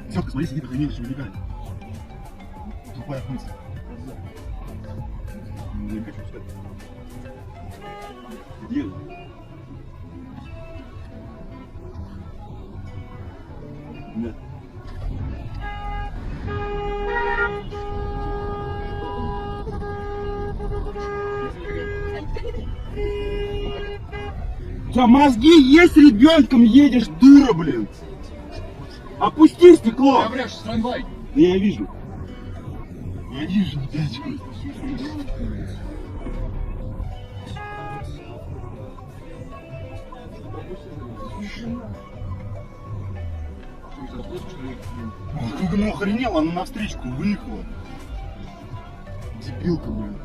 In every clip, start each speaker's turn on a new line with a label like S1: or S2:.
S1: Все, посмотри, сидит, как видишь, убегает. Тупая хуйня. Не хочу встать. Где? Нет. У тебя мозги есть, ребенком едешь, дура, блин. Опусти стекло. Я вижу. Я вижу, дядечка. Как она охренела, она навстречу выехала. Дебилка, блин.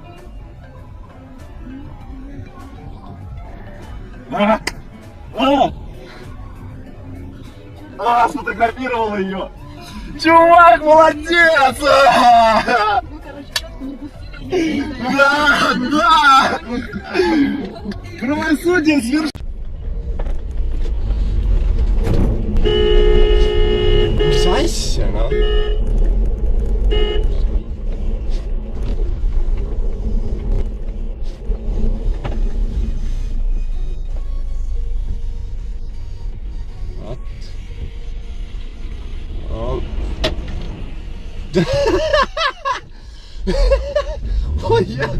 S1: Сфотографировала ее. Чувак, молодец! Да! Правосудие свершилось. Scheiße, ne? What? Oh. Oh yeah.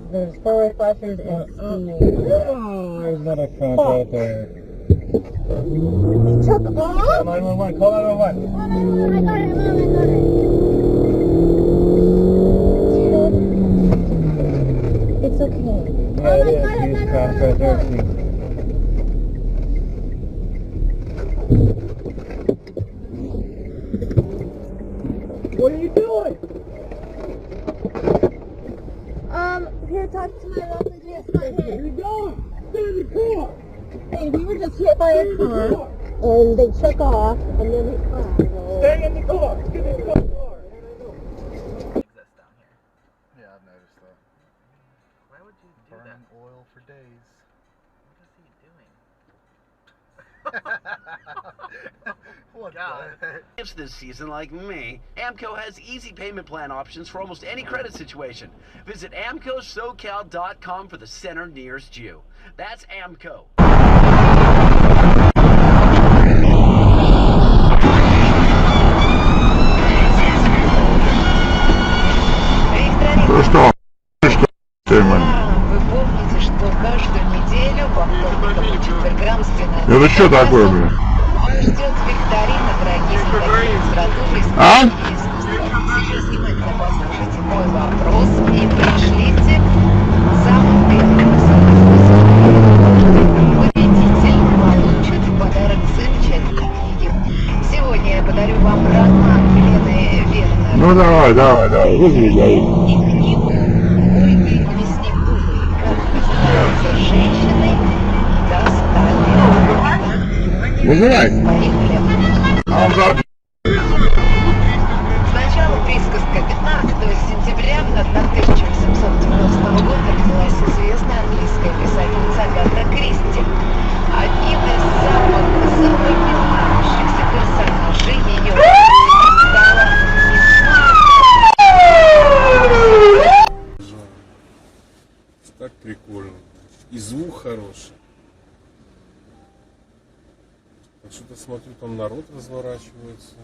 S2: There's four flashers and
S1: Oh, there's not a cop out there.
S2: Took off?
S1: Call 911, call 911.
S2: I got it. It's okay.
S1: Yeah, it is. These cops right there. What are you doing?
S2: Here, talk to my local GS.
S1: Where are you going? Stay in the car.
S2: Hey, we were just hit by a car, and they took off, and then they crashed.
S1: Stay in the car. Get in the car.
S3: Exist down here.
S4: Yeah, I've noticed that.
S3: Why would you do that?
S4: Burning oil for days.
S3: What is he doing?
S4: What
S3: God.
S5: If this season, like me, AMCO has easy payment plan options for almost any credit situation. Visit AMCOSoCal.com for the center nearest you. That's AMCO.
S1: что такое, блин?
S6: Вас ждет викторина, дорогие знатоки литературы и
S1: А?
S6: искусства. Сейчас внимательно послушайте мой вопрос и пришлите самым первым победитель получит в подарок замечательной книги. Сегодня я подарю вам роман Лены Вернер.
S1: Ну давай, вызвали.
S6: И книгу Ольги Мясниковой, как называется женщиной достали.
S1: Вызывай.
S6: Поехали. Сначала присказка 15 сентября 1890 года родилась известная английская писательница Агата Кристи. Одним из самых запоминающихся персонажей ее стала
S7: Так прикольно. И звук хороший. Я что-то смотрю, там народ разворачивается.